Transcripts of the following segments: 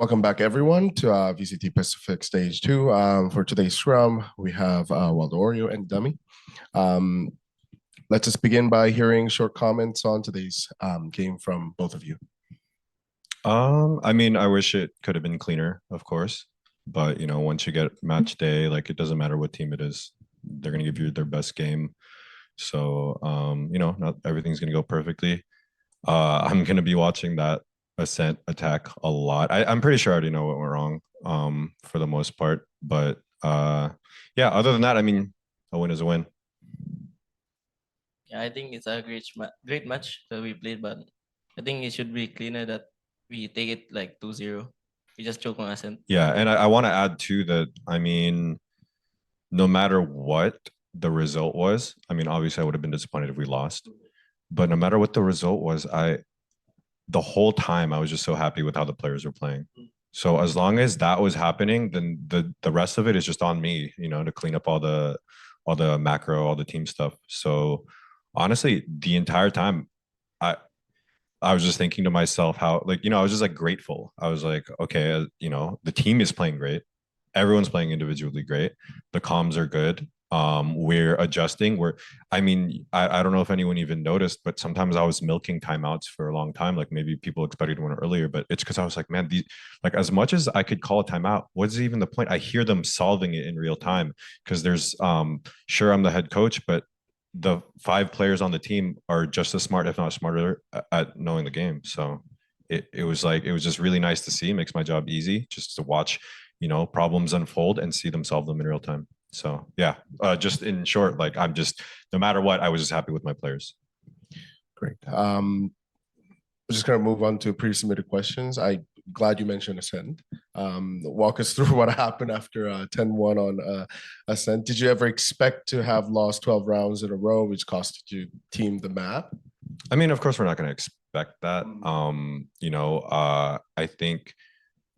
Welcome back, everyone, to VCT Pacific Stage 2. For today's scrum, we have Waldorio and Dummy. Um, let's just begin by hearing short comments on today's game from both of you. I mean, I wish it could have been cleaner, of course. But once you get match day, like it doesn't matter what team it is, they're gonna give you their best game. So not everything's gonna go perfectly. I'm gonna be watching that Ascent attack a lot. I'm pretty sure I already know what went wrong, for the most part. But yeah, other than that, I mean, a win is a win. Yeah, I think it's a great match that we played, but I think it should be cleaner that we take it like 2-0. We just choke on Ascent. Yeah, and I want to add too that I mean, no matter what the result was, I mean, obviously I would have been disappointed if we lost. But no matter what the result was, the whole time I was just so happy with how the players were playing. So as long as that was happening, then the rest of it is just on me, to clean up all the macro, all the team stuff. So honestly, the entire time, I I was just thinking to myself how, like, I was just like grateful. I was like, okay, the team is playing great. Everyone's playing individually great. The comms are good. We're adjusting. I mean, I don't know if anyone even noticed, but sometimes I was milking timeouts for a long time. Like maybe people expected one earlier, but it's because I was like, man, like as much as I could call a timeout, what's even the point? I hear them solving it in real time because sure, I'm the head coach, but the 5 players on the team are just as smart, if not smarter, at knowing the game. So it was just really nice to see. It makes my job easy just to watch, problems unfold and see them solve them in real time. So yeah, just in short, like no matter what, I was just happy with my players. Great. We're just going to move on to pre-submitted questions. I'm glad you mentioned Ascent. Walk us through what happened after 10-1 on Ascent. Did you ever expect to have lost 12 rounds in a row, which costed you team the map? I mean, of course, we're not going to expect that. I think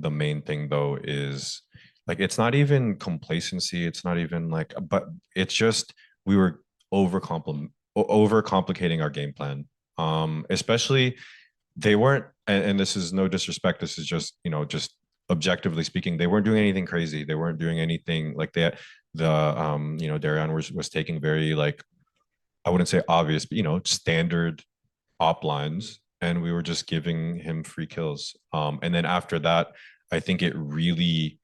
the main thing though is like it's not even complacency. It's not even like, but it's just we were overcomplicating our game plan. Especially they weren't, and this is no disrespect. This is just objectively speaking, they weren't doing anything crazy. They weren't doing anything like that. Darian was taking very like I wouldn't say obvious, but standard op lines, and we were just giving him free kills. And then after that, I think it really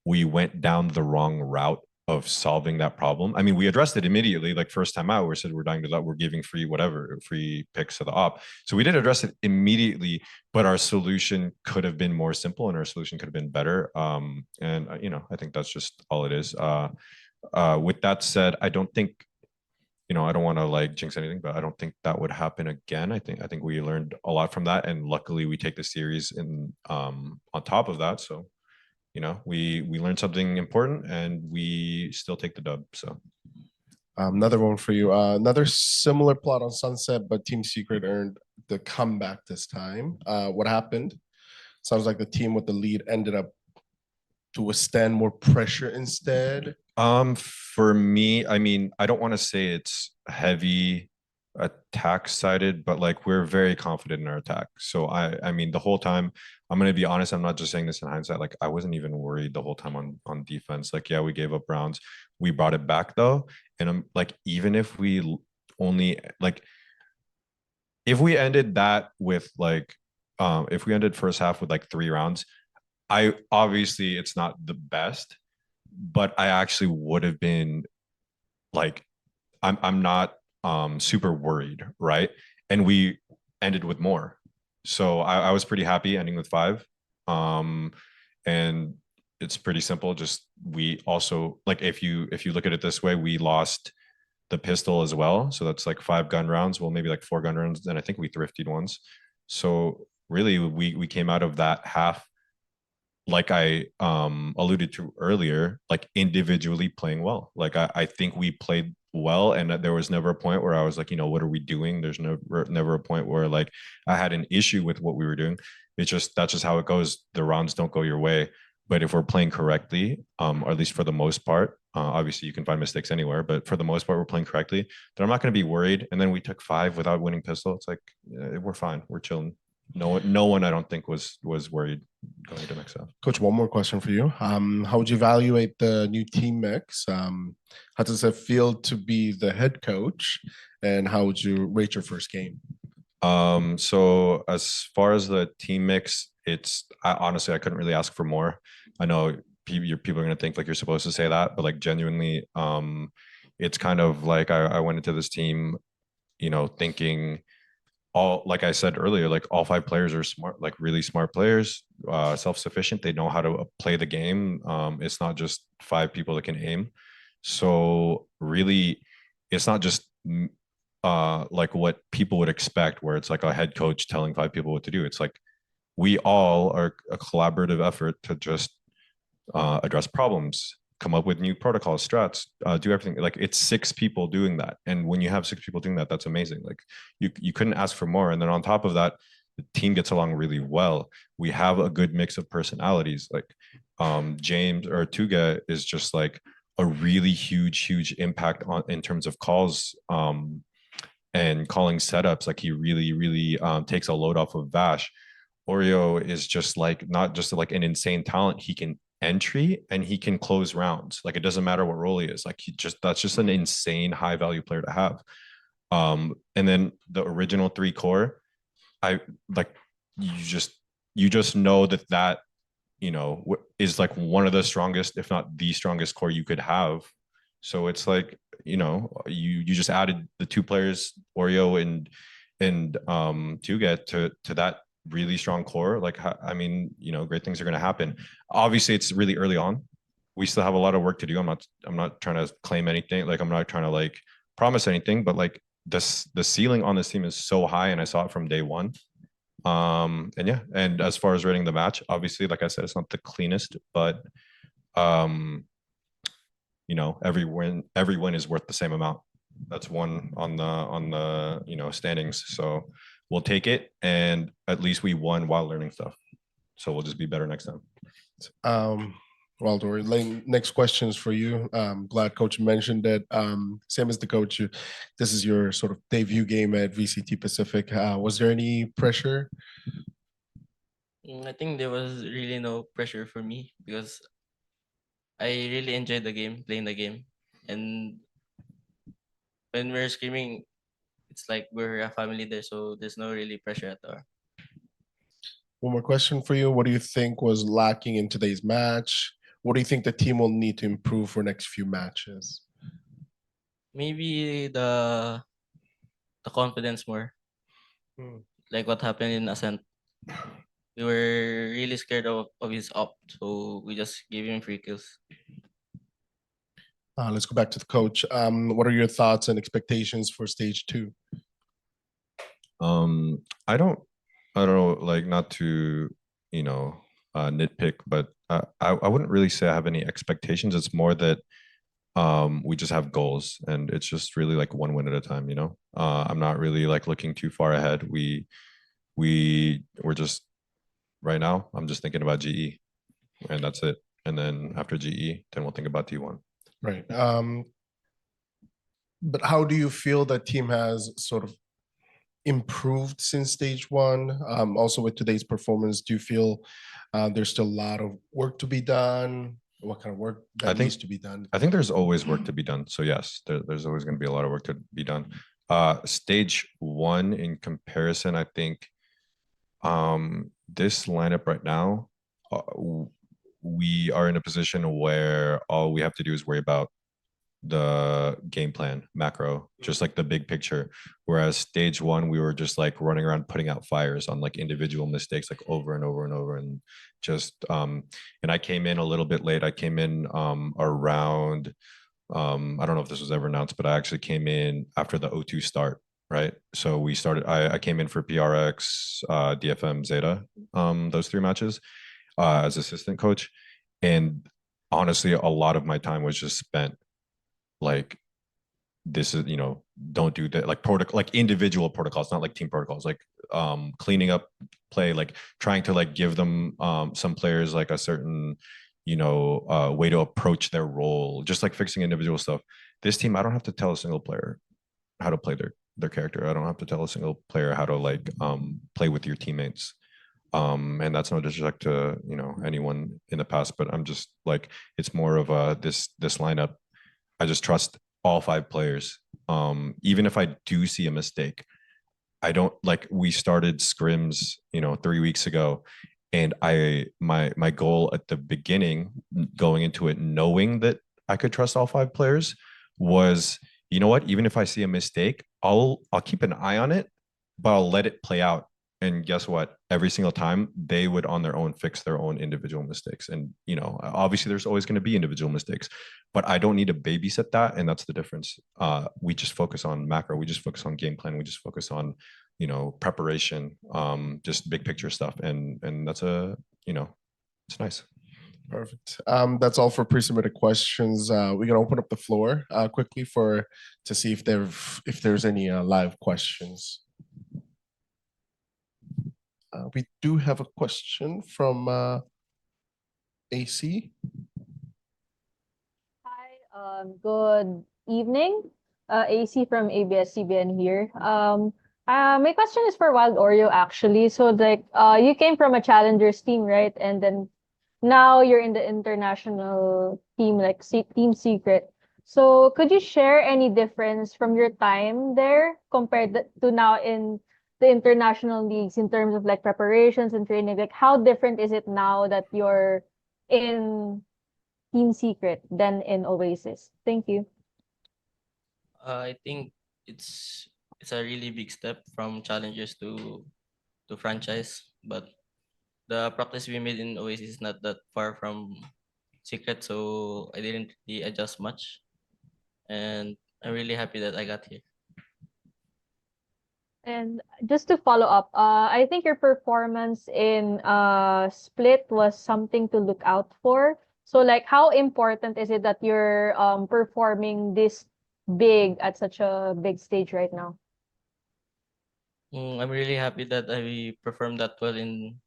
we went down the wrong route of solving that problem. I mean, we addressed it immediately, like first time out, we said we're dying to that, we're giving free picks to the op. So we did address it immediately, but our solution could have been more simple and our solution could have been better. I think that's just all it is. With that said, I don't think I don't want to like jinx anything, but I don't think that would happen again. I think we learned a lot from that, and luckily we take the series in on top of that. So we learned something important, and we still take the dub. So another one for you. Another similar plot on Sunset, but Team Secret earned the comeback this time. What happened? Sounds like the team with the lead ended up to withstand more pressure instead. For me, I mean, I don't want to say it's heavy attack sided, but like we're very confident in our attack. So I mean, the whole time, I'm gonna be honest, I'm not just saying this in hindsight. Like I wasn't even worried the whole time on defense. Like, yeah, we gave up rounds. We brought it back though. And I'm like, even if we only like if we ended that with like if we ended first half with like 3 rounds, I obviously it's not the best, but I actually would have been like I'm not super worried, right? And we ended with more. So I was pretty happy ending with 5. And it's pretty simple. Just we also like if you look at it this way, we lost the pistol as well. So that's like 5 gun rounds. Well, maybe like 4 gun rounds. And I think we thrifted ones. So really we came out of that half like I alluded to earlier, like individually playing well. Like I think we played well, and there was never a point where I was like, what are we doing? There's never a point where like I had an issue with what we were doing. That's just how it goes. The rounds don't go your way. But if we're playing correctly, or at least for the most part, obviously you can find mistakes anywhere, but for the most part, we're playing correctly, then I'm not going to be worried. And then we took 5 without winning pistol. It's like we're fine. We're chilling. No one I don't think was worried. going into next half. Coach, one more question for you. How would you evaluate the new team mix? How does it feel to be the head coach? And how would you rate your first game? So as far as the team mix, honestly, I couldn't really ask for more. I know people are going to think like you're supposed to say that, but like genuinely, it's kind of like I went into this team, thinking like I said earlier, like all 5 players are smart, like really smart players, self-sufficient. They know how to play the game. It's not just 5 people that can aim. So really, it's not just like what people would expect, where it's like a head coach telling 5 people what to do. It's like we all are a collaborative effort to just address problems, come up with new protocols, strats, do everything. Like it's 6 people doing that, and when you have 6 people doing that, that's amazing. Like you couldn't ask for more. And then on top of that, the team gets along really well. We have a good mix of personalities. Like James or Tuga is just like a really huge impact on in terms of calls and calling setups. Like he really takes a load off of Vash. Oreo is just like not just like an insane talent. He can entry and he can close rounds. Like it doesn't matter what role he is. Like that's just an insane high value player to have. And then the original 3 core, I like you just know that is like one of the strongest, if not the strongest core you could have. So it's like you just added the 2 players, Oreo and to get to that really strong core. Like I mean, great things are going to happen. Obviously, it's really early on. We still have a lot of work to do. I'm not trying to claim anything. Like I'm not trying to like promise anything, but like the ceiling on this team is so high, and I saw it from day one. And yeah, and as far as rating the match, obviously, like I said, it's not the cleanest, but every win is worth the same amount. That's one on the standings. So we'll take it, and at least we won while learning stuff. So we'll just be better next time. Well, Dory, next question is for you. Glad coach mentioned that. Same as the coach, this is your sort of debut game at VCT Pacific. Was there any pressure? I think there was really no pressure for me because I really enjoyed the game, playing the game. And when we're screaming, it's like we're a family there, so there's no really pressure at all. One more question for you. What do you think was lacking in today's match? What do you think the team will need to improve for next few matches? Maybe the confidence more. Like what happened in Ascent. We were really scared of his up, so we just gave him free kills. Let's go back to the coach. What are your thoughts and expectations for stage 2? I don't know, like not to nitpick, but I wouldn't really say I have any expectations. It's more that we just have goals, and it's just really like one win at a time. I'm not really like looking too far ahead. We're just right now. I'm just thinking about GE, and that's it. And then after GE, then we'll think about T1. Right. But how do you feel that team has sort of improved since stage 1? Also with today's performance, do you feel there's still a lot of work to be done? What kind of work that needs to be done? I think there's always work to be done. So yes, there's always going to be a lot of work to be done. Stage 1 in comparison, I think this lineup right now, we are in a position where all we have to do is worry about the game plan macro, just like the big picture. Whereas stage 1, we were just like running around putting out fires on like individual mistakes, like over and over and over. And just and I came in a little bit late. I came in around I don't know if this was ever announced, but I actually came in after the O2 start, right? So we started, I came in for PRX, DFM, Zeta, those 3 matches as assistant coach. And honestly, a lot of my time was just spent like, this is, don't do that, like like individual protocols, not like team protocols, like cleaning up play, like trying to like give them some players like a certain way to approach their role, just like fixing individual stuff. This team, I don't have to tell a single player how to play their character. I don't have to tell a single player how to like play with your teammates. And that's no disrespect to, anyone in the past, but I'm just like, it's more of a this lineup. I just trust all 5 players. Even if I do see a mistake, I don't like we started scrims, 3 weeks ago. And my goal at the beginning, going into it, knowing that I could trust all 5 players, was, you know what, even if I see a mistake, I'll keep an eye on it, but I'll let it play out. And guess what? Every single time they would on their own fix their own individual mistakes. And obviously there's always going to be individual mistakes, but I don't need to babysit that. And that's the difference. We just focus on macro, we just focus on game plan, we just focus on preparation, just big picture stuff, and that's it's nice. Perfect. That's all for pre-submitted questions. We can open up the floor quickly to see if there's any live questions. We do have a question from AC. Hi, good evening. AC from ABS-CBN here. My question is for Wild Oreo actually. So like, you came from a challengers team, right? And then now you're in the international team, like Team Secret. So could you share any difference from your time there compared to now in the international leagues in terms of like preparations and training? Like how different is it now that you're in Team Secret than in Oasis? Thank you. I think it's a really big step from challengers to franchise, but the practice we made in Oasis is not that far from Secret, so I didn't really adjust much, and I'm really happy that I got here. And just to follow up, I think your performance in Split was something to look out for. So like how important is it that you're performing this big at such a big stage right now? I'm really happy that I performed that well in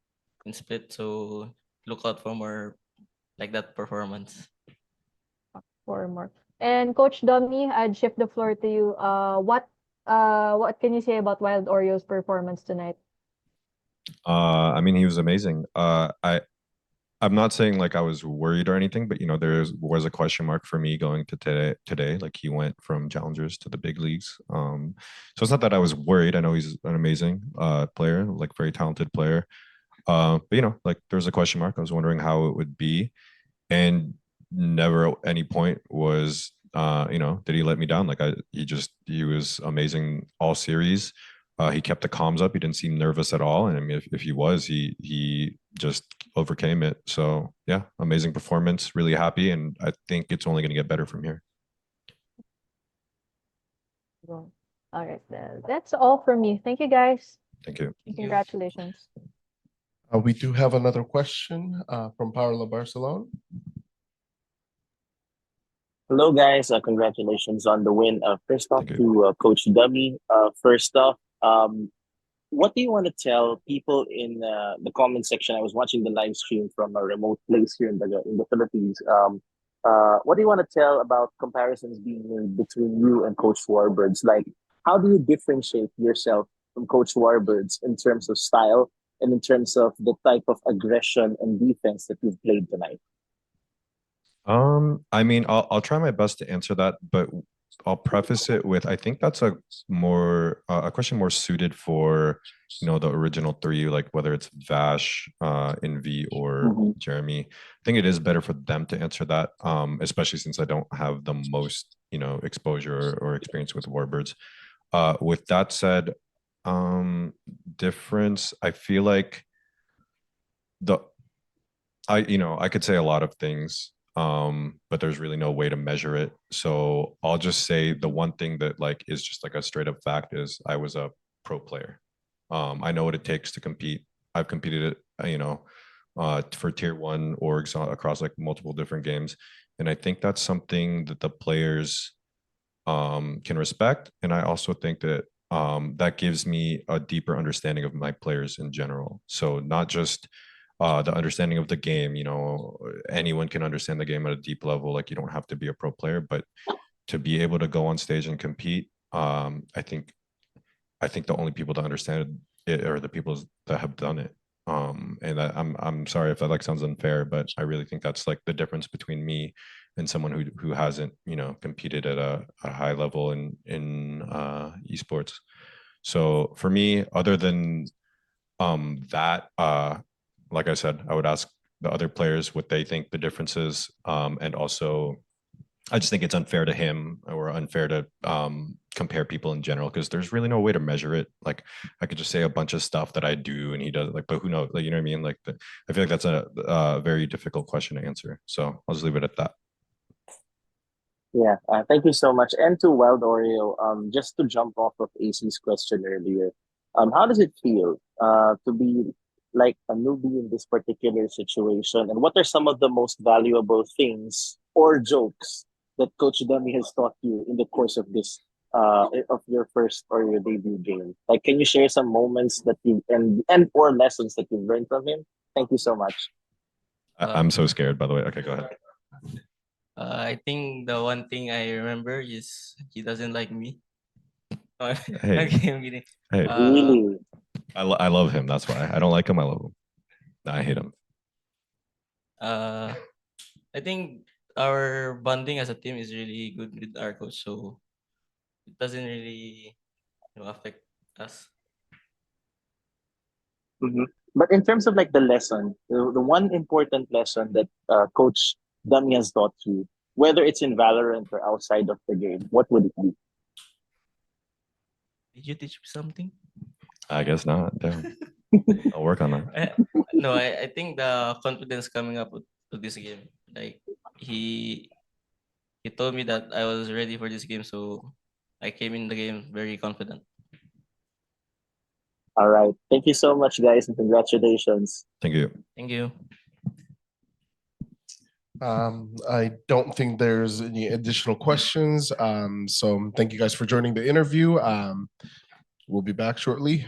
Split, so look out for more like that performance. For more. And Coach Dommy, I'd shift the floor to you. What can you say about Wild Oreo's performance tonight? I mean, he was amazing. I'm not saying like I was worried or anything, but there was a question mark for me going to today. Like he went from challengers to the big leagues. So it's not that I was worried. I know he's an amazing player, like very talented player. But like there was a question mark. I was wondering how it would be, and never at any point was did he let me down? Like he was amazing all series. He kept the comms up. He didn't seem nervous at all. And I mean, if he was, he just overcame it. So yeah, amazing performance. Really happy, and I think it's only going to get better from here. Well, all right, that's all from me. Thank you, guys. Thank you. Thank you. Congratulations. We do have another question from Paolo Barcelona. Hello, guys. Congratulations on the win. First off, Thank you. to Coach Dummy. First off, what do you want to tell people in the comment section? I was watching the live stream from a remote place here in the Philippines. What do you want to tell about comparisons being made between you and Coach Warbirds? Like, how do you differentiate yourself from Coach Warbirds in terms of style and in terms of the type of aggression and defense that you've played tonight? I mean, I'll try my best to answer that, but I'll preface it with I think that's a question more suited for the original 3, like whether it's Vash, Envy, or Jeremy. I think it is better for them to answer that, especially since I don't have the most exposure or experience with Warbirds. With that said, difference, I feel like I could say a lot of things, but there's really no way to measure it. So I'll just say the one thing that like is just like a straight up fact is I was a pro player. I know what it takes to compete. I've competed for tier 1 orgs across like multiple different games, and I think that's something that the players can respect. And I also think that that gives me a deeper understanding of my players in general. So not just the understanding of the game, anyone can understand the game at a deep level. Like you don't have to be a pro player, but to be able to go on stage and compete, I think the only people that understand it are the people that have done it. And I'm sorry if that like sounds unfair, but I really think that's like the difference between me and someone who hasn't, you know, competed at a high level in esports. So for me, other than that, like I said, I would ask the other players what they think the difference is, and also I just think it's unfair to him or unfair to compare people in general because there's really no way to measure it. Like I could just say a bunch of stuff that I do and he does like, but who knows? Like, you know what I mean? Like I feel like that's a very difficult question to answer. So I'll just leave it at that. Yeah, thank you so much. And to Wild Oreo, just to jump off of AC's question earlier, how does it feel to be like a newbie in this particular situation? And what are some of the most valuable things or jokes that Coach Demi has taught you in the course of this of your first or your debut game? Like, can you share some moments that you and or lessons that you've learned from him? Thank you so much. I'm so scared, by the way. Okay, go ahead. I think the one thing I remember is he doesn't like me. I'm Hey, kidding. hey, Really? I love him. That's why I don't like him. I love him. I hate him. Uh, I think our bonding as a team is really good with our coach, so it doesn't really, affect us. Mhm. But in terms of like the lesson, the one important lesson that Coach Dami has taught you, whether it's in Valorant or outside of the game, what would it be? Did you teach me something? I guess not. Damn. I'll work on that. No, I think the confidence coming up to this game. Like he he told me that I was ready for this game, so I came in the game very confident. All right. Thank you so much, guys, and congratulations. Thank you. Thank you. I don't think there's any additional questions. So thank you guys for joining the interview. We'll be back shortly.